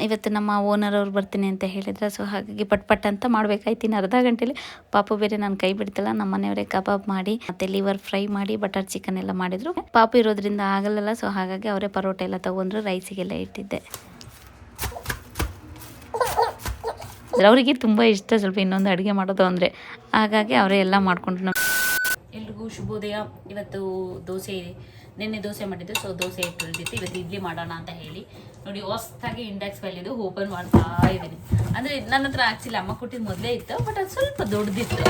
ಇವತ್ತು ನಮ್ಮ ಓನರ್ ಅವ್ರು ಬರ್ತೀನಿ ಅಂತ ಹೇಳಿದ್ರೆ, ಸೊ ಹಾಗಾಗಿ ಪಟ್ ಅಂತ ಮಾಡಬೇಕಾಯ್ತು. ಇನ್ನು ಅರ್ಧ ಗಂಟೆಲಿ ಪಾಪು ಬೇರೆ ನಾನು ಕೈ ಬಿಡ್ತಿಲ್ಲ. ನಮ್ಮ ಮನೆಯವರೇ ಕಬಾಬ್ ಮಾಡಿ ಮತ್ತೆ ಲಿವರ್ ಫ್ರೈ ಮಾಡಿ ಬಟರ್ ಚಿಕನ್ ಎಲ್ಲ ಮಾಡಿದ್ರು. ಪಾಪು ಇರೋದ್ರಿಂದ ಆಗಲ್ಲ, ಸೊ ಹಾಗಾಗಿ ಅವರೇ ಪರೋಟ ಎಲ್ಲ ತಗೊಂಡ್ರು. ರೈಸಿಗೆಲ್ಲ ಇಟ್ಟಿದ್ದೆ. ಅವರಿಗೆ ತುಂಬ ಇಷ್ಟ ಸ್ವಲ್ಪ ಇನ್ನೊಂದು ಅಡುಗೆ ಮಾಡೋದು ಅಂದರೆ, ಹಾಗಾಗಿ ಅವರೇ ಎಲ್ಲ ಮಾಡ್ಕೊಂಡು. ಎಲ್ರಿಗೂ ಶುಭೋದಯ. ಇವತ್ತು ದೋಸೆ ಇದೆ, ನಿನ್ನೆ ದೋಸೆ ಮಾಡಿದ್ದು, ಸೊ ದೋಸೆ ಇಟ್ಟಿದ್ದಿತ್ತು. ಇವತ್ತು ಇಡ್ಲಿ ಮಾಡೋಣ ಅಂತ ಹೇಳಿ ನೋಡಿ ಹೊಸದಾಗಿ ಇಂಡೆಕ್ಸ್ ಫೈಲ್ ಇದು ಓಪನ್ ಮಾಡ್ತಾ ಇದ್ದೀನಿ. ಅಂದರೆ ನನ್ನ ಹತ್ರ ಆ್ಯಕ್ಚುಲಿ ಅಮ್ಮ ಕೊಟ್ಟಿದ್ದು ಮೊದಲೇ ಇತ್ತು, ಬಟ್ ಅದು ಸ್ವಲ್ಪ ದೊಡ್ಡದಿತ್ತು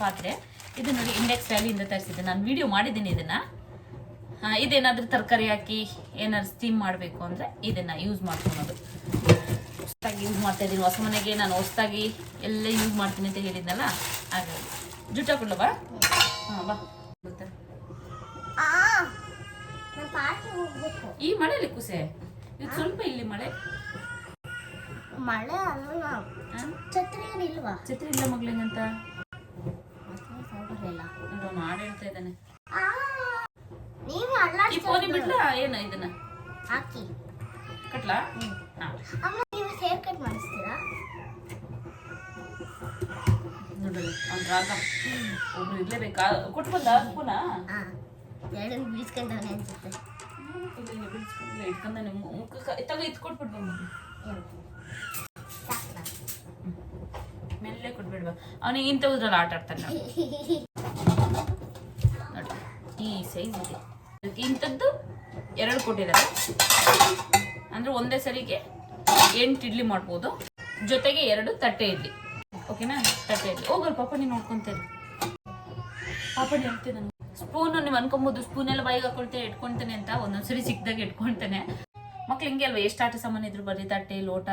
ಪಾತ್ರೆ. ಇದು ನೋಡಿ ಇಂಡೆಕ್ಸ್ ವ್ಯಾಲಿಯಿಂದ ತರಿಸಿದ್ದೆ. ನಾನು ವಿಡಿಯೋ ಮಾಡಿದ್ದೀನಿ ಇದನ್ನು. ಇದೇನಾದರೂ ತರಕಾರಿ ಹಾಕಿ ಏನಾದ್ರು ಸ್ಟೀಮ್ ಮಾಡಬೇಕು ಅಂದರೆ ಇದನ್ನು ಯೂಸ್ ಮಾಡ್ಕೊಳೋದು. ಹೊಸದಾಗಿ ಯೂಸ್ ಮಾಡ್ತಾ ಇದ್ದೀನಿ. ಹೊಸ ಮನೆಗೆ ನಾನು ಹೊಸದಾಗಿ ಎಲ್ಲ ಯೂಸ್ ಮಾಡ್ತೀನಿ ಅಂತ ಹೇಳಿದ್ನಲ್ಲ, ಹಾಗಾಗಿ ಜುಟ್ಟ ಕೊಡ್ಲ ಬಾ. ಹಾಂ ಬಾ. ಗೊತ್ತಾ ಈ ಮಳೆಯಲ್ಲಿ ಕುಸೆ ಇದು ಸ್ವಲ್ಪ ಇಲ್ಲಿ ಮಳೆ ಛತ್ರಿ ಇಲ್ಲ ಮಗ್ಲಿಂಗಂತ ನೋಡು ಹಾಡು ಹೇಳ್ತಾ ಇದ್ದಾನೆ. ಫೋನಿ ಬಿಡ್ಲಾ ಏನ ಇದನ್ನ ಹಾಕಿ ಕಟ್ಲಾ? ಹೇರ್ ಕಟ್ ಮಾಡಿಸ್ತೀರಾ ನೋಡಲಿ. ಅವ್ನು ರಾಗ ಒಬ್ರು ಇರ್ಲೇಬೇಕಾ? ಕೊಟ್ಟು ಬಂದ ಪುನಃ ಎರಡು ಬೀಳ್ಸ್ಕೊಂಡವನೆ ಅನ್ಸುತ್ತೆ. ಇಟ್ಕೊಂಡ ಮುಖ ತಗೋ ಇತ್ಕೊಟ್ಬಿಡ್ಬ ಮೆಲ್ಲೆ ಕೊಟ್ಬಿಡ್ಬ. ಅವನಿಗೆ ಇಂಥದ್ರಲ್ಲಿ ಆಟ ಆಡ್ತಾನೆ ನೋಡಿ. ಈ ಸೈಜ್ ಇದೆ. ಇಂಥದ್ದು 2 ಕೊಟ್ಟಿದ್ದಾರೆ. ಅಂದ್ರೆ ಒಂದೇ ಸರಿಗೆ 8 ಇಡ್ಲಿ ಮಾಡ್ಬೋದು, ಜೊತೆಗೆ 2 ತಟ್ಟೆ ಇಡ್ಲಿ. ಓಕೆನಾ? ತಟ್ಟೆ ಇಡ್ಲಿ ಹೋಗಲ್ ಪಾಪ ನೀನು ನೋಡ್ಕೊಂತೇನೆ. ಪಾಪ ಹೇಳ್ತೀನಿ ನಾನು ಸ್ಪೂನು ನೀವು ಅನ್ಕೊಬೋದು ಸ್ಪೂನ್ ಎಲ್ಲ ಬಾಯಿಗೆ ಹಾಕೊಳ್ತೇನೆ ಇಟ್ಕೊಳ್ತೇನೆ ಅಂತ. ಒಂದೊಂದ್ಸರಿ ಚಿಕ್ಕದಾಗಿ ಇಟ್ಕೊಳ್ತೇನೆ. ಮಕ್ಳು ಹಿಂಗೆ ಅಲ್ವಾ, ಎಷ್ಟು ಆಟ ಸಾಮಾನು ಇದ್ರು ಬರ್ರಿ, ತಟ್ಟೆ ಲೋಟ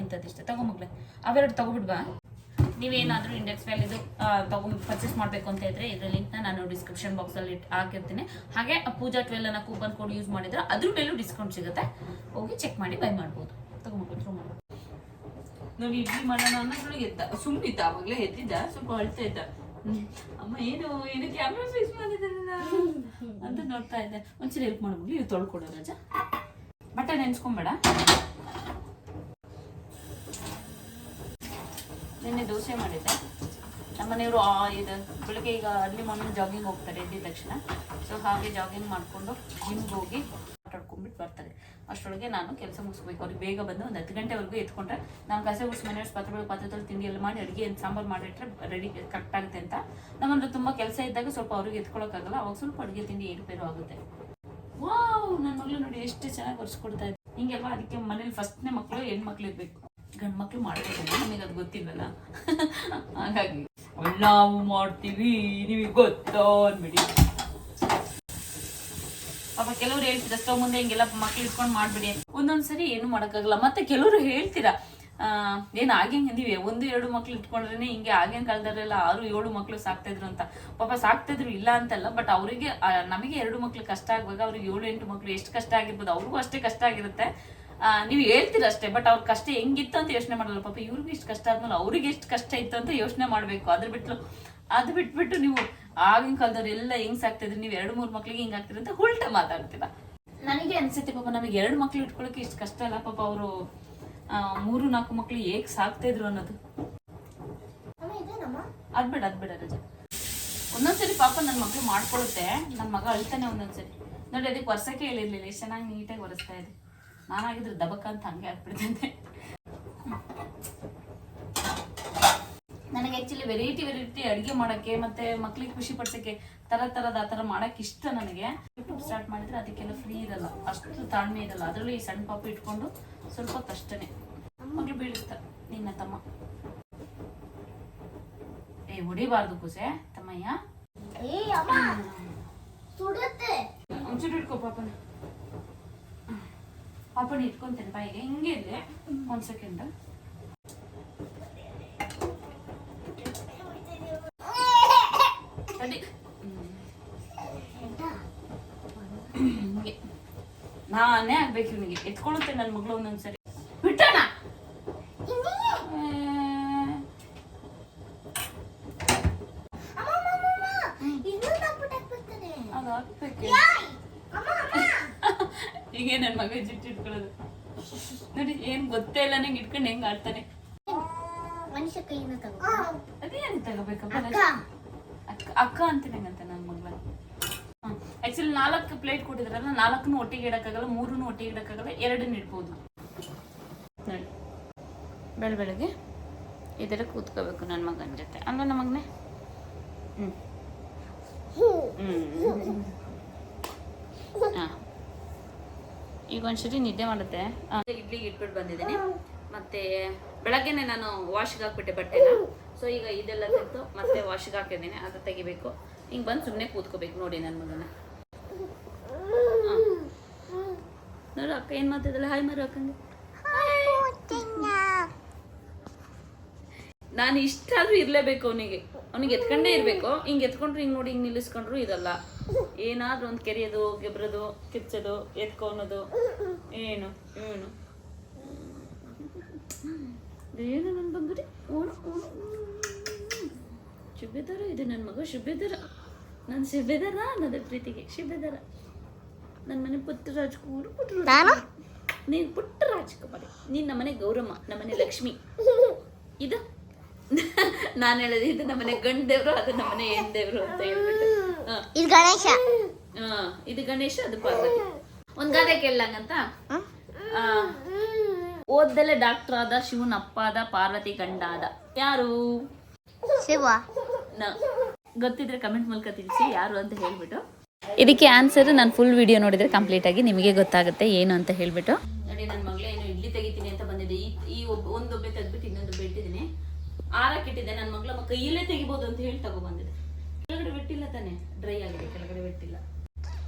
ಇಂಥದ್ದಿಷ್ಟ ತಗೋ ಮಕ್ಳೆ. ಅವೆರಡು ತಗೊಬಿಡ್ಬಾ. ನೀವೇನಾದರೂ ಇಂಡೆಕ್ಸ್ ವ್ಯಾಲಿದು ಪರ್ಚೇಸ್ ಮಾಡಬೇಕು ಅಂತ ಇದ್ರೆ ಇದರ ಲಿಂಕ್ನ ನಾನು ಡಿಸ್ಕ್ರಿಪ್ಷನ್ ಬಾಕ್ಸಲ್ಲಿ ಹಾಕಿರ್ತೀನಿ. ಹಾಗೆ ಪೂಜಾ 12 ಅನ್ನೋ ಕೂಪನ್ ಕೋಡ್ ಯೂಸ್ ಮಾಡಿದ್ರೆ ಅದ್ರ ಮೇಲೂ ಡಿಸ್ಕೌಂಟ್ ಸಿಗುತ್ತೆ. ಹೋಗಿ ಚೆಕ್ ಮಾಡಿ ಬೈ ಮಾಡ್ಬೋದು. ತಗೊಂಡ್ಬಿಟ್ಟು ಥ್ರೂ ಮಾಡಿ. ನಾವು ಇಡ್ಲಿ ಮಾಡೋಣ ಅನ್ನೋದ್ರೊಳಗೆ ಎದ್ದ ಸುಮ್ಮನಿದ್ದ. ಆವಾಗಲೇ ಎದ್ದಿದ್ದ, ಸ್ವಲ್ಪ ಅಳ್ತಾ ಇದ್ದ. ಅಮ್ಮ ಏನು ಕ್ಯಾಮ್ರಾ ಫಿಕ್ಸ್ ಮಾಡಿದ್ದಾನೆ ಅಂತ ನೋಡ್ತಾ ಇದ್ದೆ. ಒಂದ್ಸರಿ ಹೆಲ್ಪ್ ಮಾಡ್ಬೋದು. ಇವು ತೊಳ್ಕೊಡೋ ರಜಾ. ಬಟ್ಟೆ ನೆನ್ಸ್ಕೊಂಬೇಡ. ನಿನ್ನೆ ದೋಸೆ ಮಾಡಿದ್ದೆ. ನಮ್ಮನೆಯವರು ಇದು ಬೆಳಗ್ಗೆ ಈಗ ಅರ್ಲಿ ಮಾರ್ನಿಂಗ್ ಜಾಗಿಂಗ್ ಹೋಗ್ತಾರೆ ಎದ್ದ ತಕ್ಷಣ. ಸೊ ಹಾಗೆ ಜಾಗಿಂಗ್ ಮಾಡಿಕೊಂಡು ಜಿಮ್ಗೆ ಹೋಗಿ ಆಟಾಡ್ಕೊಂಡ್ಬಿಟ್ಟು ಬರ್ತಾರೆ. ಅಷ್ಟರೊಳಗೆ ನಾನು ಕೆಲಸ ಮುಗಿಸ್ಬೇಕು. ಅವ್ರಿಗೆ ಬೇಗ ಬಂದು ಒಂದು 10 ಗಂಟೆವರೆಗೂ ಎತ್ಕೊಂಡ್ರೆ ನಾನು ಕಸ ಗುಡ್ಸ್ ಮನೆಯವ್ರು ಪಾತ್ರೆಗಳು ತಿಂಡಿ ಎಲ್ಲ ಮಾಡಿ ಅಡುಗೆ ಸಾಂಬಾರು ಮಾಡಿಟ್ರೆ ರೆಡಿ ಕರೆಕ್ಟ್ ಆಗುತ್ತೆ ಅಂತ. ನಮ್ಮಂದ್ರೆ ತುಂಬ ಕೆಲಸ ಇದ್ದಾಗ ಸ್ವಲ್ಪ ಅವ್ರಿಗೆ ಎತ್ಕೊಳ್ಳೋಕ್ಕಾಗಲ್ಲ. ಅವಾಗ ಸ್ವಲ್ಪ ಅಡುಗೆ ತಿಂಡಿ ಏರುಪೇರು ಆಗುತ್ತೆ. ವಾವ್, ನನ್ನ ಮಗಳು ನೋಡಿ ಎಷ್ಟು ಚೆನ್ನಾಗಿ ಒರೆಸ್ಕೊಡ್ತಾ ಇದ್ದೆ. ಹಿಂಗೆಲ್ಲ ಅದಕ್ಕೆ ಮನೇಲಿ ಫಸ್ಟ್ನೇ ಮಕ್ಕಳು ಹೆಣ್ಮಕ್ಳು ಇರಬೇಕು. ಗಂಡು ಮಕ್ಳು ಮಾಡ್ಬೇಕು, ನಮಗೆ ಅದು ಗೊತ್ತಿಲ್ಲಲ್ಲ. ಹಾಗಾಗಿ ನಾವು ಮಾಡ್ತೀವಿ, ನಿಮಗೆ ಗೊತ್ತೋ ಅನ್ಬಿಡಿ. ಪಾಪ ಕೆಲವ್ರು ಹೇಳ್ತೀರಾ ಸ್ಟವ್ ಮುಂದೆ ಹಿಂಗೆಲ್ಲ ಮಕ್ಳು ಇಟ್ಕೊಂಡು ಮಾಡ್ಬಿಡಿ. ಒಂದೊಂದ್ಸರಿ ಏನು ಮಾಡೋಕ್ಕಾಗಲ್ಲ. ಮತ್ತೆ ಕೆಲವರು ಹೇಳ್ತೀರಾ ಏನು ಆಗೇಂಗೆ ನೀವು 1-2 ಮಕ್ಳು ಇಟ್ಕೊಂಡ್ರೆ ಹಿಂಗೆ ಆಗಿನ ಕಾಲದಲ್ಲೆಲ್ಲ 6-7 ಮಕ್ಳು ಸಾಕ್ತಾ ಇದ್ರು ಅಂತ. ಪಾಪ ಸಾಕ್ತಿದ್ರು ಇಲ್ಲ ಅಂತಲ್ಲ, ಬಟ್ ಅವರಿಗೆ ನಮಗೆ 2 ಮಕ್ಳು ಕಷ್ಟ ಆಗುವಾಗ ಅವ್ರಿಗೆ 7-8 ಮಕ್ಳು ಎಷ್ಟು ಕಷ್ಟ ಆಗಿರ್ಬೋದು. ಅವ್ರಿಗೂ ಅಷ್ಟೇ ಕಷ್ಟ ಆಗಿರುತ್ತೆ. ನೀವು ಹೇಳ್ತೀರ ಅಷ್ಟೇ, ಬಟ್ ಅವ್ರ ಕಷ್ಟ ಹೆಂಗಿತ್ತು ಅಂತ ಯೋಚನೆ ಮಾಡಲ್ಲ. ಪಾಪ ಇವ್ರಿಗೂ ಇಷ್ಟು ಕಷ್ಟ ಆದ್ಮೇಲೆ ಅವ್ರಿಗೆ ಎಷ್ಟು ಕಷ್ಟ ಇತ್ತು ಅಂತ ಯೋಚನೆ ಮಾಡಬೇಕು. ಅದು ಬಿಟ್ಬಿಟ್ಟು ನೀವು ಆಗಿನ ಕಾಲದವ್ರು ಎಲ್ಲ ಹೆಂಗ್ ಸಾಕ್ತಿದ್ರಿ, ನೀವು 2-3 ಮಕ್ಳಿಗೆ ಹಿಂಗ್ ಆಗ್ತೀರಿ ಅಂತ ಉಲ್ಟ ಮಾತಾಡ್ತೀರಾ. ನನಗೆ ಅನ್ಸುತ್ತೆ ಪಾಪ ನಮಗೆ 2 ಮಕ್ಳು ಇಟ್ಕೊಳಕ್ಕೆ ಇಷ್ಟು ಕಷ್ಟ ಅಲ್ಲ. ಪಾಪ ಅವರು 3-4 ಮಕ್ಳು ಹೇಗ್ ಸಾಕ್ತಾ ಇದ್ರು ಅನ್ನೋದು. ಅದ್ಬೇಡ ರಜಾ. ಒಂದೊಂದ್ಸರಿ ಪಾಪ ನನ್ನ ಮಕ್ಳು ಮಾಡ್ಕೊಳುತ್ತೆ. ನನ್ನ ಮಗ ಅಳ್ತಾನೆ ಒಂದೊಂದ್ಸರಿ. ನೋಡಿ ಅದಕ್ಕೆ ಒರ್ಸಕ್ಕೆ ಹೇಳಿರ್ಲಿಲ್ಲ. ಎಷ್ಟು ಚೆನ್ನಾಗಿ ನೀಟಾಗಿ ಒರೆಸ್ತಾ ಇದೆ. ನಾನಾಗಿದ್ರೆ ದಬಕ ಅಂತ ಹಂಗೆ ಆಗ್ಬಿಡ್ತಂತೆ. ನನಗೆ ಆ್ಯಕ್ಚುಲಿ ವೆರೈಟಿ ಅಡುಗೆ ಮಾಡೋಕ್ಕೆ ಮತ್ತು ಮಕ್ಳಿಗೆ ಖುಷಿ ಪಡ್ಸೋಕ್ಕೆ ಥರದ ಆ ಥರ ಮಾಡೋಕ್ಕೆ ಇಷ್ಟ. ನನಗೆ ಯೂಟ್ಯೂಬ್ ಸ್ಟಾರ್ಟ್ ಮಾಡಿದ್ರೆ ಅದಕ್ಕೆಲ್ಲ ಫ್ರೀ ಇರಲ್ಲ, ಅಷ್ಟು ತಾಳ್ಮೆ ಇರಲ್ಲ. ಅದರಲ್ಲೂ ಈ ಸಣ್ಣ ಪಾಪು ಇಟ್ಕೊಂಡು ಸ್ವಲ್ಪ ಕಷ್ಟನೇ. ಮಗಳು ಬೀಳಿಸ್ತಾರೆ ನಿನ್ನ ತಮ್ಮ. ಹೊಡಿಬಾರ್ದು ಕುಸೆ ತಮ್ಮಯ್ಯ. ಒಂಚೂರು ಇಟ್ಕೋ ಪಾಪನ. ಪಾಪನ ಇಟ್ಕೊಂತೇನೆ ಬಾಯಿಗೆ. ಹಿಂಗೆ ಇರಲಿ 1 ಸೆಕೆಂಡ್. ನಾನೇ ಆಗ್ಬೇಕು ಇವನಿಗೆ. ಎತ್ಕೊಳ್ಳುತ್ತೆ ನನ್ನ ಮಗಳು ಒಂದೊಂದ್ಸರಿ. ಬಿಟ್ಟಣ ಹೀಗೆ ನನ್ನ ಮಗ ಜಿಟ್ಟು ಇಟ್ಕೊಳ್ಳೋದು. ನೋಡಿ ಏನ್ ಗೊತ್ತೇ ಇಲ್ಲ ನಂಗೆ ಇಟ್ಕೊಂಡು ಹೆಂಗ್ ಆಡ್ತಾನೆ. ಮನುಷ್ಯ ಕೈಯಿಂದ ತಗೋ. ಅದೇನು ತಗೋಬೇಕಪ್ಪ? ಅಕ್ಕ ಅಂತೀನಂಗಂತ ನನ್ನ ಮಗಳ. ಆಕ್ಚುಲಿ 4 ಪ್ಲೇಟ್ ಕೊಟ್ಟಿದ್ರಲ್ಲ, 4 ಒಟ್ಟಿಗೆ ಇಡಕ್ಕಾಗಲ್ಲ, 3 ಒಟ್ಟಿಗೆ ಇಡಕ್ಕಾಗಲ್ಲ, 2 ಇಡ್ಬೋದು. ನೋಡಿ ಬೆಳಗ್ಗೆ ಇದರ ಕೂತ್ಕೋಬೇಕು ನನ್ನ ಮಗನ ಜೊತೆ ಅಲ್ವಾ ನಮ್ಮ ಮಗನೇ. ಈಗ ಒಂದ್ಸರಿ ನಿದ್ದೆ ಮಾಡುತ್ತೆ. ಇಡ್ಲಿಗೆ ಇಟ್ಬಿಟ್ಟು ಬಂದಿದ್ದೀನಿ. ಮತ್ತೆ ಬೆಳಗ್ಗೆನೆ ನಾನು ವಾಶ್ಗೆ ಹಾಕ್ಬಿಟ್ಟೆ ಬಟ್ಟೆನ. ಸೊ ಈಗ ಇದೆಲ್ಲ ತೆಗೆದು ಮತ್ತೆ ವಾಶ್ಗೆ ಹಾಕಿದ್ದೀನಿ, ಅದು ತೆಗಿಬೇಕು. ಹಿಂಗೆ ಬಂದು ಸುಮ್ಮನೆ ಕೂತ್ಕೋಬೇಕು ನೋಡಿ ನನ್ನ ಮಗನ. ನೋಡು ಅಕ್ಕ ಏನು ಮಾತಾಡಲ್ಲ, ಹಾಯ್ ಮಾರು ಅಕ್ಕಂಗೆ. ನಾನು ಇಷ್ಟಾದ್ರೂ ಇರಲೇಬೇಕು ಅವನಿಗೆ ಎತ್ಕೊಂಡೇ ಇರಬೇಕು. ಹಿಂಗೆ ಎತ್ಕೊಂಡ್ರು ಹಿಂಗೆ ನೋಡಿ ಹಿಂಗೆ ನಿಲ್ಲಿಸ್ಕೊಂಡ್ರು ಇರಲ್ಲ. ಏನಾದ್ರೂ ಒಂದು ಕೆರೆಯೋದು, ಗೆಬ್ರದು, ಕಿರ್ಚೋದು, ಎತ್ಕೊಳೋದು, ಏನು ಏನು ಏನು ನನ್ನ ಬಂದ್ರಿ ಶುಭ್ಯದರ ಇದೆ ನನ್ನ ಮಗ. ಶುಭ್ಯದರ ನನ್ನ ಶುಭ್ಯದರ ಅನ್ನೋದು ಪ್ರೀತಿಗೆ ಶುಭ್ಯದರ. ನನ್ನ ಮನೆ ಪುಟ್ಟ ರಾಜ್ಕುಮಾರ್. ನೀನು ಪುಟ್ಟ ರಾಜ್ಕುಮಾರಿ. ನೀನು ನಮ್ಮನೆ ಗೌರಮ್ಮ, ನಮ್ಮನೆ ಲಕ್ಷ್ಮಿ. ಇದು ನಾನು ಹೇಳೋದು, ಇದು ನಮ್ಮನೆ ಗಂಡ ದೇವ್ರು, ಅದು ನಮ್ಮನೆ ಹೆಣ್ ದೇವ್ರು ಅಂತ ಹೇಳ್ಬಿಟ್ಟು. ಇದು ಗಣೇಶ. ಇದು ಗಣೇಶ, ಅದು ಪಾರ್ವತಿ. ಒಂದ್ ಗಾದೆ ಕೇಳಂಗಂತ, ಓದ್ದಲೆ ಡಾಕ್ಟರ್ ಆದ, ಶಿವನ ಅಪ್ಪ ಆದ, ಪಾರ್ವತಿ ಗಂಡ ಆದ. ಯಾರು? ಶಿವ. ಗೊತ್ತಿದ್ರೆ ಕಮೆಂಟ್ ಮೂಲಕ ತಿಳಿಸಿ ಯಾರು ಅಂತ ಹೇಳ್ಬಿಟ್ಟು. ಇದಕ್ಕೆ ಆನ್ಸರ್ ನಾನು ಫುಲ್ ವಿಡಿಯೋ ನೋಡಿದ್ರೆ ಕಂಪ್ಲೀಟ್ ಆಗಿ ನಿಮಗೆ ಗೊತ್ತಾಗುತ್ತೆ ಏನು ಅಂತ ಹೇಳ್ಬಿಟ್ಟು. ನೋಡಿ ನನ್ನ ಮಗಳೇ ಏನು ಇಡ್ಲಿ ತೆಗಿತೀನಿ ಅಂತ ಬಂದಿದೆ. ಈ ಒಂದು ಒಬ್ಬೆ ತೆಗ್ದ್ಬಿಟ್ಟು ಇನ್ನೊಂದು ಒಬ್ಬೆ ಇಟ್ಟಿದ್ದೀನಿ. ಆರಕ್ಕಿಟ್ಟಿದ್ದೆ. ನನ್ನ ಮಗಳ ಕೈಯಲ್ಲೇ ತೆಗಿಬೋದು ಅಂತ ಹೇಳಿ ತಗೊಬಂದಿದೆ. ಕೆಳಗಡೆ ಬಿಟ್ಟಿಲ್ಲ ತಾನೆ, ಡ್ರೈ ಆಗಿದೆ, ಕೆಳಗಡೆ ಬಿಟ್ಟಿಲ್ಲ.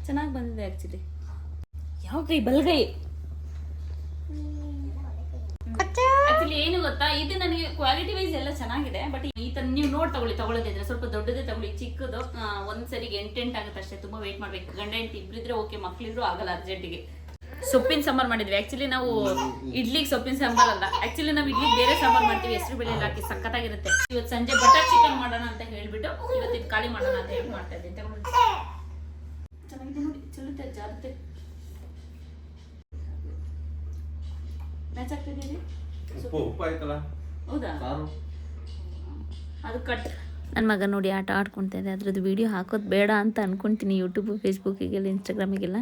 ಚೆನ್ನಾಗಿ ಬಂದಿದೆ ಆಕ್ಚುಲಿ. ಯಾವ ಕೈ? ಬಲ್ಗೈ. ಆಕ್ಚುಲಿ ಏನು ಗೊತ್ತಾ, ಇದು ನನಗೆ ಕ್ವಾಲಿಟಿ ವೈಸ್ ಎಲ್ಲ ಚೆನ್ನಾಗಿದೆ. ಬಟ್ ಈ ತರ ನೀವು ತಗೊಳ್ಳೋದಿದ್ರೆ ಸ್ವಲ್ಪ ದೊಡ್ಡದೇ ತಗೊಳ್ಳಿ. ಚಿಕ್ಕದು ಒಂದ್ಸರಿಗೆ 8 ಆಗುತ್ತೆ ಅಷ್ಟೇ. ತುಂಬಾ ವೇಟ್ ಮಾಡ್ಬೇಕು. ಗಂಡ ಹೆಂಡತಿ ಇಬ್ರಿದ್ರೆ ಓಕೆ, ಮಕ್ಳಿದ್ರು ಆಗಲ್ಲ ಅರ್ಜೆಂಟಿಗೆ. ಸೊಪ್ಪಿನ ಸಾಂಬಾರ್ ಮಾಡಿದ್ವಿ. ಆಕ್ಚುಲಿ ನಾವು ಇಡ್ಲಿಗೆ ಸೊಪ್ಪಿನ ಸಾಂಬಾರ್ ಅಲ್ಲ, ಆಕ್ಚುಲಿ ನಾವು ಇಡ್ಲಿಗೆ ಬೇರೆ ಸಾಂಬಾರ್ ಮಾಡ್ತೀವಿ. ಹೆಸರು ಬೇಳೆ ಎಲ್ಲ ಹಾಕಿ ಸಖತ್ತಾಗಿರುತ್ತೆ. ಇವತ್ತು ಸಂಜೆ ಬಟರ್ ಚಿಕನ್ ಮಾಡೋಣ ಅಂತ ಹೇಳ್ಬಿಟ್ಟು ಇವತ್ತು ಇದು ಖಾಲಿ ಮಾಡೋಣ ಅಂತ ಹೇಳಿ ಮಾಡ್ತಾ ಇದ್ದೀನಿ. ಚೆನ್ನಾಗಿದೆ ನೋಡಿ, ಚೆಲ್ಲುತ್ತೆ, ಜಾರುತ್ತೆ. ಮ್ಯಾಚ್ ಆಗ್ತಿದ್ದೀರಿ? ಹೌದಾ? ಅದು ಕಟ್. ನನ್ನ ಮಗ ನೋಡಿ ಆಟ ಆಡ್ಕೊಳ್ತಾ ಇದೆ. ಅದ್ರದ್ದು ವೀಡಿಯೋ ಹಾಕೋದು ಬೇಡ ಅಂತ ಅನ್ಕೊತೀನಿ, ಯೂಟ್ಯೂಬು, ಫೇಸ್ಬುಕ್ಕಿಗೆಲ್ಲ, ಇನ್ಸ್ಟಾಗ್ರಾಮಿಗೆಲ್ಲ.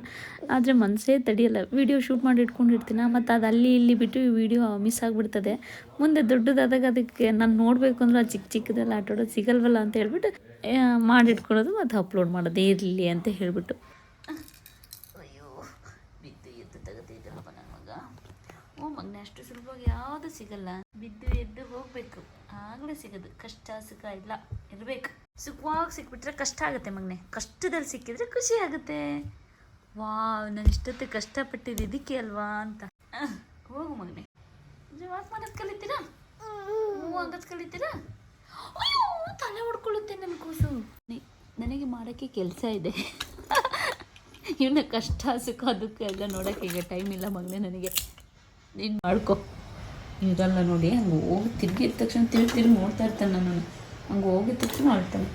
ಆದರೆ ಮನಸ್ಸೇ ತಡೆಯಲ್ಲ. ವೀಡಿಯೋ ಶೂಟ್ ಮಾಡಿ ಇಟ್ಕೊಂಡಿರ್ತೀನಿ, ಮತ್ತು ಅದು ಅಲ್ಲಿ ಇಲ್ಲಿ ಬಿಟ್ಟು ಈ ವಿಡಿಯೋ ಮಿಸ್ ಆಗಿಬಿಡ್ತದೆ. ಮುಂದೆ ದೊಡ್ಡದಾದಾಗ ಅದಕ್ಕೆ ನಾನು ನೋಡಬೇಕು ಅಂದ್ರೆ ಅದು ಚಿಕ್ಕದೆಲ್ಲ ಆಟ ಆಡೋದು ಸಿಗಲ್ವಲ್ಲ ಅಂತ ಹೇಳ್ಬಿಟ್ಟು ಮಾಡಿಟ್ಕೊಳ್ಳೋದು ಮತ್ತು ಅಪ್ಲೋಡ್ ಮಾಡೋದು ಇರಲಿ ಅಂತ ಹೇಳ್ಬಿಟ್ಟು. ಅಯ್ಯೋ ಬಿದ್ದು ಎದ್ದು ತೆಗೆದಿದ್ದಪ್ಪ ನನ್ನ ಮಗ. ಮಗನೇ ಅಷ್ಟು ಸುಲಭವಾಗಿ ಯಾವುದು ಸಿಗಲ್ಲ. ಬಿದ್ದು ಎದ್ದು ಹೋಗ್ಬೇಕು, ಆಗಲೇ ಸಿಗೋದು. ಕಷ್ಟ ಸುಖ ಇಲ್ಲ, ಇರಬೇಕು. ಸುಖವಾಗಿ ಸಿಕ್ಬಿಟ್ರೆ ಕಷ್ಟ ಆಗುತ್ತೆ ಮಗನೇ. ಕಷ್ಟದಲ್ಲಿ ಸಿಕ್ಕಿದ್ರೆ ಖುಷಿ ಆಗುತ್ತೆ. ನಾನು ಇಷ್ಟೊತ್ತು ಕಷ್ಟಪಟ್ಟಿದ್ದು ಇದಕ್ಕೆ ಅಲ್ವಾ ಅಂತ. ಹೋಗು ಮಗನೇ, ವಾಕ್ ಮಾಡೋದು ಕಲಿತೀರಾ? ಹಂಗದ್ ಕಲಿತೀರಾ? ಅಯ್ಯೋ ತಲೆ ಹೊಡ್ಕೊಳ್ಳುತ್ತೆ ನನ್ನ ಕೂಸು. ನನಗೆ ಮಾಡೋಕ್ಕೆ ಕೆಲಸ ಇದೆ. ಇವನ್ನ ಕಷ್ಟ ಸುಖ ದುಃಖ ಎಲ್ಲ ನೋಡೋಕ್ಕೆ ಈಗ ಟೈಮ್ ಇಲ್ಲ ಮಗನೇ ನನಗೆ. ನೀನು ಮಾಡ್ಕೊ. ಇದೆಲ್ಲ ನೋಡಿ ಹಂಗೆ ಹೋಗಿ ತಿರುಗಿದ ತಕ್ಷಣ ತಿರುಗಿ ನೋಡ್ತಾ ಇರ್ತಾನೆ ನಾನು. ಹಂಗೆ ಹೋಗಿದ ತಕ್ಷಣ ಆಡ್ತಾನೆ.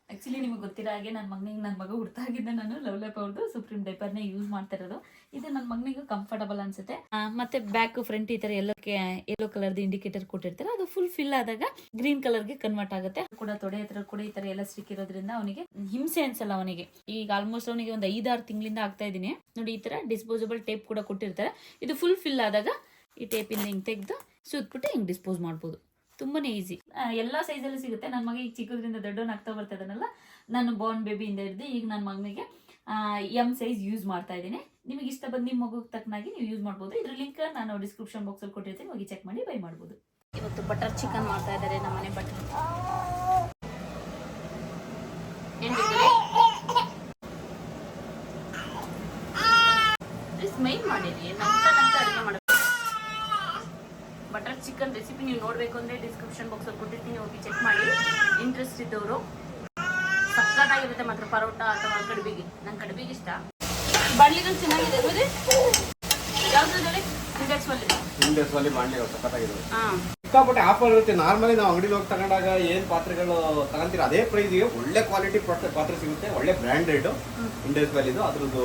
ಆ್ಯಕ್ಚುಲಿ ನಿಮಗೆ ಗೊತ್ತಿರೋ ಹಾಗೆ ನನ್ನ ಮಗ ಹುಡ್ತಾಗಿದ್ದೆ ನಾನು ಲವ್ಲೈಫ್ ಅವ್ರದ್ದು ಸುಪ್ರೀಂ ಡೈಪರ್ನೇ ಯೂಸ್ ಮಾಡ್ತಾ ಇರೋದು. ಇದು ನನ್ನ ಮಗನಿಗೆ ಕಂಫರ್ಟಬಲ್ ಅನ್ಸುತ್ತೆ. ಮತ್ತೆ ಬ್ಯಾಕ್ ಫ್ರಂಟ್ ಈ ಥರ ಯೆಲ್ಲೋ ಕಲರ್ದು ಇಂಡಿಕೇಟರ್ ಕೊಟ್ಟಿರ್ತಾರೆ. ಅದು ಫುಲ್ ಫಿಲ್ ಆದಾಗ ಗ್ರೀನ್ ಕಲರ್ಗೆ ಕನ್ವರ್ಟ್ ಆಗುತ್ತೆ. ಕೂಡ ತೊಡೆ ಹತ್ರ ಕೂಡ ಈ ಥರ ಎಲ್ಲ ಸ್ಟಿಕ್ ಇರೋದ್ರಿಂದ ಅವನಿಗೆ ಹಿಂಸೆ ಅನ್ಸಲ್ಲ. ಅವನಿಗೆ ಈಗ ಆಲ್ಮೋಸ್ಟ್ ಅವನಿಗೆ ಒಂದು 5-6 ತಿಂಗಳಿಂದ ಆಗ್ತಾ ಇದ್ದೀನಿ. ನೋಡಿ ಈ ಥರ ಡಿಸ್ಪೋಸಬಲ್ ಟೇಪ್ ಕೂಡ ಕೊಟ್ಟಿರ್ತಾರೆ. ಇದು ಫುಲ್ ಫಿಲ್ ಆದಾಗ ಈ ಟೇಪಿಂದ ಹಿಂಗೆ ತೆಗೆದು ಸುತ್ತಬಿಟ್ಟು ಹಿಂಗೆ ಡಿಸ್ಪೋಸ್ ಮಾಡ್ಬೋದು. ತುಂಬಾ ಈಸಿ. ಎಲ್ಲ ಸೈಜಲ್ಲಿ ಸಿಗುತ್ತೆ. ನನ್ನ ಮಗ ಈಗ ಚಿಕ್ಕದ್ರಿಂದ ದೊಡ್ಡವನ್ನ ಆಗ್ತಾ ಬರ್ತಾ ಇದ್ದಾನಲ್ಲ, ನಾನು ಬಾರ್ನ್ ಬೇಬಿಯಿಂದ ಹಿಡಿದು ಈಗ ನನ್ನ ಮಗನಿಗೆ ಎಮ್ ಸೈಜ್ ಯೂಸ್ ಮಾಡ್ತಾ ಇದ್ದೀನಿ. ನಿಮಗೆ ಇಷ್ಟ ಬಂದು ನಿಮ್ಮ ಮಗುಗೆ ತಕ್ಕನಾಗಿ ನೀವು ಯೂಸ್ ಮಾಡ್ಬೋದು. ಇದ್ರ ಲಿಂಕ್ ನಾನು ಡಿಸ್ಕ್ರಿಪ್ಷನ್ ಬಾಕ್ಸಲ್ಲಿ ಕೊಟ್ಟಿರ್ತೀನಿ, ಹೋಗಿ ಚೆಕ್ ಮಾಡಿ ಬೈ ಮಾಡ್ಬೋದು. ಇವತ್ತು ಬಟರ್ ಚಿಕನ್ ಮಾಡ್ತಾ ಇದ್ದಾರೆ ನಮ್ಮನೆ. ಬಟರ್ ಸ್ಮೈಲ್ ಮಾಡಿರಿ, ಅಡುಗೆ ಮಾಡಬೇಕು. ಬಟರ್ ಚಿಕನ್ ರೆಸಿಪಿ ನೀವು ನೋಡಬೇಕು ಅಂದರೆ ಡಿಸ್ಕ್ರಿಪ್ಷನ್ ಬಾಕ್ಸಲ್ಲಿ ಕೊಟ್ಟಿರ್ತೀನಿ, ಹೋಗಿ ಚೆಕ್ ಮಾಡಿ. ಇಂಟ್ರೆಸ್ಟ್ ಇದ್ದವರು. ಸಕ್ಕತ್ತಾಗಿರುತ್ತೆ ಮಾತ್ರ ಪರೋಟ ಅಥವಾ ಕಡುಬಿಗೆ. ನಂಗೆ ಕಡುಬಿಗೆ ಇಷ್ಟ. ಬಾಡ್ಲಿಗಳು ಚೆನ್ನಾಗಿದೆ ನೋಡಿ. ಯಾವ್ದು ನೋಡಿ ಹಿಂದೆ ಬಾಂಡ್ಲಿ ಸಖತ್ತಾಗಿರೋದು. ಹಾಂ ಸಿಕ್ಕಾಪಟ್ಟೆ ಆಫರ್ ಇರುತ್ತೆ. ನಾರ್ಮಲಿ ನಾವು ಅಂಗಡಿಲಿ ಹೋಗಿ ತಗೊಂಡಾಗ ಏನು ಪಾತ್ರೆಗಳು ತಗೊಂತೀರ ಅದೇ ಪ್ರೈಸ್ಗೆ ಒಳ್ಳೆ ಕ್ವಾಲಿಟಿ ಪಾತ್ರೆ ಸಿಗುತ್ತೆ, ಒಳ್ಳೆ ಬ್ರ್ಯಾಂಡೆಡ್ ಇಂಡಸ್ ವ್ಯಾಲಿದು. ಅದ್ರದ್ದು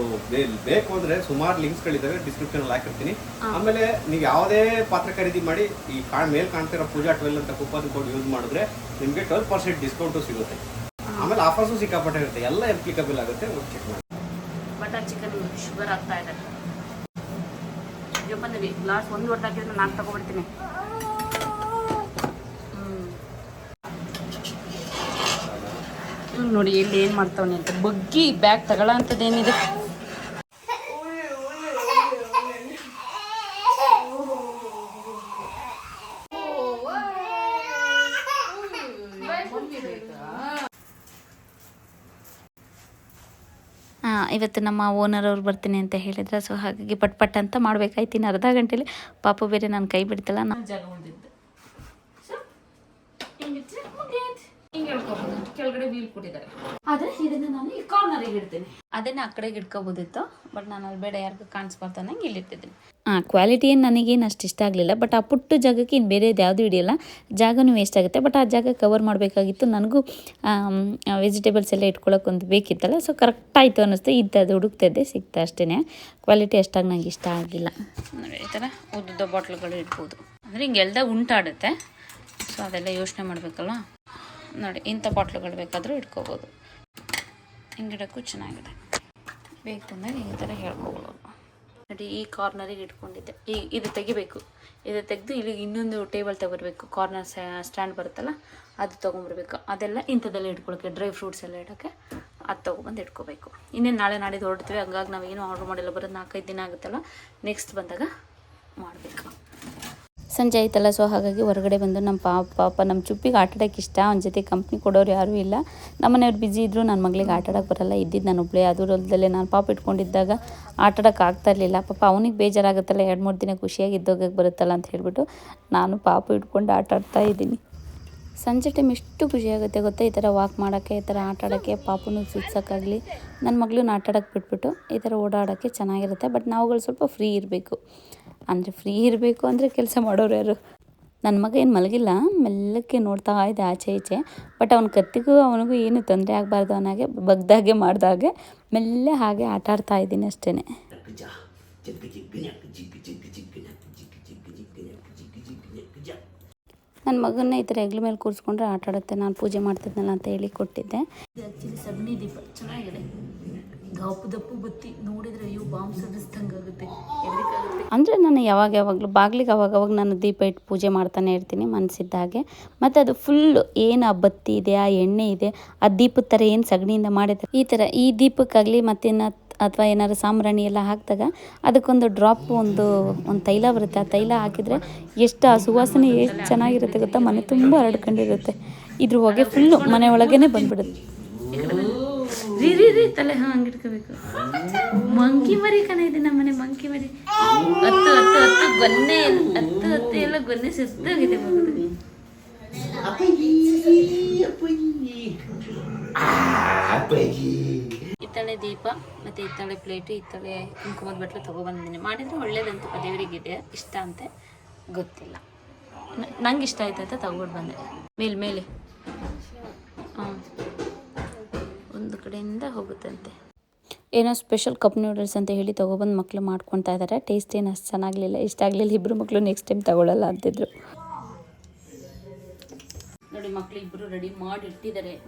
ಬೇಕು ಅಂದರೆ ಸುಮಾರು ಲಿಂಕ್ಸ್ಗಳಿದ್ದಾವೆ, ಡಿಸ್ಕ್ರಿಪ್ಷನಲ್ಲಿ ಹಾಕಿರ್ತೀನಿ. ಆಮೇಲೆ ನೀವು ಯಾವುದೇ ಪಾತ್ರೆ ಖರೀದಿ ಮಾಡಿ ಈ ಮೇಲೆ ಕಾಣ್ತಿರೋ ಪೂಜಾ 12 ಅಂತ ಕೂಪನ್ ಕೋಡ್ ಯೂಸ್ ಮಾಡಿದ್ರೆ ನಿಮಗೆ 12% ಡಿಸ್ಕೌಂಟು ಸಿಗುತ್ತೆ. ಆಮೇಲೆ ಆಫರ್ಸು ಸಿಕ್ಕಾಪಟ್ಟೆ ಇರುತ್ತೆ, ಎಲ್ಲ ಅಪ್ಲಿಕಬಲ್ ಆಗುತ್ತೆ. ಚೆಕ್ ಮಾಡಿ. ಬಟರ್ ಚಿಕನ್ ಶುಗರ್ ಆಗ್ತಾ ಇದೆ. ಬಂದ್ವಿ ಗ್ಲಾಸ್ 1 ವರ್ಷ ಹಾಕಿದ್ರೆ 4 ತಗೊಬಿಡ್ತೀನಿ. ನೋಡಿ ಇಲ್ಲಿ ಏನು ಮಾಡ್ತಾವನಿ ಅಂತ ಬಗ್ಗಿ ಬ್ಯಾಗ್ ತಗೊಳ್ಳೋ ಅಂಥದ್ದೇನಿದೆ. ಇವತ್ತು ನಮ್ಮ ಓನರ್ ಅವ್ರು ಬರ್ತೀನಿ ಅಂತ ಹೇಳಿದ್ರೆ, ಸೊ ಹಾಗಾಗಿ ಪಟ್ ಅಂತ ಮಾಡ್ಬೇಕಾಯ್ತು. ಇನ್ನು ಅರ್ಧ ಗಂಟೆಲಿ ಪಾಪ ಬೇರೆ ನಾನು ಕೈ ಬಿಡ್ತಲ್ಲ. ನಾನು ಜಾಗ ಉಳಿದಿದ್ದು ಹಿಂಗೆ ಹೇಳ್ಕೊಬೋದು. ಕೆಳಗಡೆ ವೀಲ್ ಕೊಟ್ಟಿದ್ದಾರೆ, ಆದರೆ ಇದನ್ನು ನಾನು ಈ ಕಾರ್ನರಿಗೆ ಇಡ್ತೀನಿ. ಅದನ್ನು ಆ ಕಡೆಗೆ ಇಟ್ಕೋಬೋದಿತ್ತು, ಬಟ್ ನಾನು ಅಲ್ಲಿ ಬೇಡ ಯಾರಿಗೂ ಕಾಣಿಸ್ಬಾರ್ದು ಅನ್ನಂಗೆ ಇಲ್ಲಿ ಇಟ್ಟಿದ್ದೀನಿ. ಕ್ವಾಲಿಟಿ ಏನು ನನಗೇನು ಅಷ್ಟು ಇಷ್ಟ ಆಗಲಿಲ್ಲ, ಬಟ್ ಆ ಪುಟ್ಟ ಜಾಗಕ್ಕೆ ಇನ್ನು ಬೇರೆದು ಯಾವುದೂ ಹಿಡಿಯಲ್ಲ, ಜಾಗನೂ ವೇಸ್ಟ್ ಆಗುತ್ತೆ. ಬಟ್ ಆ ಜಾಗ ಕವರ್ ಮಾಡಬೇಕಾಗಿತ್ತು. ನನಗೂ ವೆಜಿಟೇಬಲ್ಸ್ ಎಲ್ಲ ಇಟ್ಕೊಳ್ಳೋಕೆ ಒಂದು ಬೇಕಿತ್ತಲ್ಲ, ಸೊ ಕರೆಕ್ಟ್ ಆಯಿತು ಅನ್ನಿಸ್ತು. ಇದ್ದದ್ದು ಹುಡುಕ್ತಿದ್ದೆ, ಸಿಗ್ತಾ ಅಷ್ಟೇ. ಕ್ವಾಲಿಟಿ ಅಷ್ಟಾಗಿ ನಂಗೆ ಇಷ್ಟ ಆಗಿಲ್ಲ. ನೋಡಿ ಈ ಥರ ಉದ್ದ ಬಾಟ್ಲುಗಳು ಇಡ್ಬೋದು, ಅಂದರೆ ಹಿಂಗೆ ಎಲ್ದಾಗ ಉಂಟಾಡುತ್ತೆ. ಸೊ ಅದೆಲ್ಲ ಯೋಚನೆ ಮಾಡಬೇಕಲ್ಲ. ನೋಡಿ ಇಂಥ ಬಾಟ್ಲುಗಳು ಬೇಕಾದರೂ ಇಟ್ಕೋಬೋದು. ಹಿಂಗಿಡೋಕ್ಕೂ ಚೆನ್ನಾಗಿದೆ. ಬೇಕು ತಂದಾಗ ಈ ಥರ ಹೇಳ್ಕೊಬೋದು. ನೋಡಿ ಈ ಕಾರ್ನರಿಗೆ ಇಟ್ಕೊಂಡಿದ್ದೆ. ಇದು ತೆಗಿಬೇಕು, ಇದು ತೆಗೆದು ಇಲ್ಲಿ ಇನ್ನೊಂದು ಟೇಬಲ್ ತಗೊಬರ್ಬೇಕು. ಕಾರ್ನರ್ ಸ್ಟ್ಯಾಂಡ್ ಬರುತ್ತಲ್ಲ, ಅದು ತೊಗೊಂಬರ್ಬೇಕು. ಅದೆಲ್ಲ ಇಂಥದ್ದೆಲ್ಲ ಇಟ್ಕೊಳ್ಳೋಕ್ಕೆ, ಡ್ರೈ ಫ್ರೂಟ್ಸ್ ಎಲ್ಲ ಇಡೋಕ್ಕೆ ಅದು ತೊಗೊಬಂದು ಇಟ್ಕೋಬೇಕು. ಇನ್ನೇನು ನಾಳೆ ನಾಡಿದ್ದು ಹೊರಡ್ತೀವಿ, ಹಂಗಾಗಿ ನಾವೇನು ಆರ್ಡ್ರ್ ಮಾಡಿಲ್ಲ, ಬರೋದು 4-5 ದಿನ ಆಗುತ್ತಲ್ಲ. ನೆಕ್ಸ್ಟ್ ಬಂದಾಗ ಮಾಡಬೇಕು. ಸಂಜೆ ಆಯ್ತಲ್ಲ, ಸೊ ಹಾಗಾಗಿ ಹೊರಗಡೆ ಬಂದು ನಮ್ಮ ಪಾಪ ನಮ್ಮ ಚುಪ್ಪಿಗೆ ಆಟಾಡೋಕ್ಕೆ ಇಷ್ಟ. ಅವನ ಜೊತೆ ಕಂಪ್ನಿ ಕೊಡೋರು ಯಾರೂ ಇಲ್ಲ. ನಮ್ಮನೆಯವ್ರು ಬ್ಯುಸಿ ಇದ್ದರು, ನನ್ನ ಮಗಳಿಗೆ ಆಟಾಡೋಕ್ಕೆ ಬರಲ್ಲ. ಇದ್ದಿದ್ದು ನಾನು ಒಬ್ಬಳೇ. ಅದರಲ್ಲೇ ನಾನು ಪಾಪ ಇಟ್ಕೊಂಡಿದ್ದಾಗ ಆಟಾಡೋಕ್ಕೆ ಆಗ್ತಾ ಇರಲಿಲ್ಲ. ಪಾಪ ಅವನಿಗೆ ಬೇಜಾರಾಗುತ್ತಲ್ಲ, 2-3 ದಿನ ಖುಷಿಯಾಗಿ ಇದ್ದೋಗಕ್ಕೆ ಬರುತ್ತಲ್ಲ ಅಂತ ಹೇಳಿಬಿಟ್ಟು ನಾನು ಪಾಪ ಇಟ್ಕೊಂಡು ಆಟಾಡ್ತಾ ಇದ್ದೀನಿ. ಸಂಜೆ ಟೈಮ್ ಎಷ್ಟು ಖುಷಿಯಾಗುತ್ತೆ ಗೊತ್ತಾ, ಈ ಥರ ವಾಕ್ ಮಾಡೋಕ್ಕೆ, ಈ ಥರ ಆಟಾಡೋಕ್ಕೆ, ಪಾಪನೂ ಸುತ್ಸೋಕ್ಕಾಗಲಿ. ನನ್ನ ಮಗಳನ್ನ ಆಟಾಡೋಕ್ಕೆ ಬಿಟ್ಬಿಟ್ಟು ಈ ಥರ ಓಡಾಡೋಕ್ಕೆ ಚೆನ್ನಾಗಿರುತ್ತೆ. ಬಟ್ ನಾವುಗಳು ಸ್ವಲ್ಪ ಫ್ರೀ ಇರಬೇಕು. ಅಂದರೆ ಕೆಲಸ ಮಾಡೋರು ಯಾರು? ನನ್ನ ಮಗ ಏನು ಮಲಗಿಲ್ಲ, ಮೆಲ್ಲಕ್ಕೆ ನೋಡ್ತಾ ಇದೆ ಆಚೆ ಈಚೆ. ಬಟ್ ಅವನ ಕತ್ತಿಗೂ ಅವನಿಗೂ ಏನು ತೊಂದರೆ ಆಗಬಾರ್ದು ಅನ್ನೋಗೆ ಬಗ್ದಾಗೆ ಮಾಡ್ದಾಗೆ ಮೆಲ್ಲೆ ಹಾಗೆ ಆಟ ಆಡ್ತಾ ಇದ್ದೀನಿ ಅಷ್ಟೇ. ನನ್ನ ಮಗನ್ನ ಈ ಥರ ಹೆಗ್ಲ ಮೇಲೆ ಕೂರಿಸ್ಕೊಂಡ್ರೆ ಆಟ ಆಡುತ್ತೆ. ನಾನು ಪೂಜೆ ಮಾಡ್ತಿದ್ನಲ್ಲ ಅಂತ ಹೇಳಿ ಕೊಟ್ಟಿದ್ದೆ. ಆ್ಯಕ್ಚುಲಿ ಸಗಣಿ ದೀಪ ಚೆನ್ನಾಗಿದೆ. ದಪ್ಪು ಬತ್ತಿ ನೋಡಿದರೆ ಅಯ್ಯೋ ಬಾಂಬ್ ಸದಿಸ್ದಂಗೆ ಆಗುತ್ತೆ. ಅಂದರೆ ನಾನು ಯಾವಾಗಲೂ ಬಾಗಿಲಿಗೆ ಅವಾಗ ನಾನು ದೀಪ ಇಟ್ಟು ಪೂಜೆ ಮಾಡ್ತಾನೆ ಇರ್ತೀನಿ ಮನಸ್ಸಿದ್ದಾಗೆ. ಮತ್ತು ಅದು ಫುಲ್ಲು ಏನು ಆ ಬತ್ತಿ ಇದೆ, ಆ ಎಣ್ಣೆ ಇದೆ, ಆ ದೀಪದ ಥರ ಏನು ಸಗಣಿಯಿಂದ ಮಾಡಿದ್ರೆ ಈ ಥರ ಈ ದೀಪಕ್ಕಾಗಲಿ ಮತ್ತಿನ್ನು ಅಥವಾ ಏನಾದ್ರು ಸಾಂಬ್ರಾಣಿ ಎಲ್ಲ ಹಾಕಿದಾಗ ಅದಕ್ಕೊಂದು ಡ್ರಾಪ್ ಒಂದು ತೈಲ ಬರುತ್ತೆ. ಆ ತೈಲ ಹಾಕಿದರೆ ಎಷ್ಟು ಆ ಸುವಾಸನೆ ಎಷ್ಟು ಚೆನ್ನಾಗಿರುತ್ತೆ ಗೊತ್ತಾ. ಮನೆ ತುಂಬ ಹರಡ್ಕೊಂಡಿರುತ್ತೆ. ಇದ್ರ ಹೊಗೆ ಫುಲ್ಲು ಮನೆ ಒಳಗೇ ಬಂದ್ಬಿಡುತ್ತೆ. ರೀ ತಲೆ ಹಂಗೆ ಇಟ್ಕೋಬೇಕು. ಮಂಕಿ ಮರಿ ಕಣ ಇದೆ ನಮ್ಮನೆ, ಮಂಕಿ ಮರಿ. ಹತ್ತು ಗೊನ್ನೆ ಎಲ್ಲ ಗೊನ್ನೆ ಸುತ್ತಾಗಿದೆ ಮಗದು. ಹಿತ್ತಾಳೆ ದೀಪ ಮತ್ತು ಹಿತ್ತಾಳೆ ಪ್ಲೇಟು, ಹಿತ್ತಾಳೆ ಕುಂಕುಮದ ಬಟ್ಲು ತೊಗೊಬಂದಿದ್ದೀನಿ. ಮಾಡಿದರೆ ಒಳ್ಳೇದಂತ ದೇವರಿಗಿದೆ, ಇಷ್ಟ ಅಂತೆ ಗೊತ್ತಿಲ್ಲ. ನಂಗೆ ಇಷ್ಟ ಆಯ್ತು ಅಂತ ತಗೊಂಡು ಬಂದೆ. ಮೇಲೆ ಹಾಂ ಒಂದು ಕಡೆಯಿಂದ ಹೋಗುತ್ತಂತೆ. ಏನೋ ಸ್ಪೆಷಲ್ ಕಪ್ ನೂಡಲ್ಸ್ ಅಂತ ಹೇಳಿ ತೊಗೊಬಂದು ಮಕ್ಕಳು ಮಾಡ್ಕೊತಾ ಇದ್ದಾರೆ. ಟೇಸ್ಟ್ ಏನು ಅಷ್ಟು ಚೆನ್ನಾಗಲಿಲ್ಲ, ಇಷ್ಟ ಆಗಲಿಲ್ಲ. ಇಬ್ಬರು ಮಕ್ಕಳು ನೆಕ್ಸ್ಟ್ ಟೈಮ್ ತಗೊಳ್ಳಲ್ಲ ಅಂತಿದ್ರು. ನೋಡಿ ಮಕ್ಕಳು ಇಬ್ಬರು ರೆಡಿ ಮಾಡಿ ಇಟ್ಟಿದ್ದಾರೆ.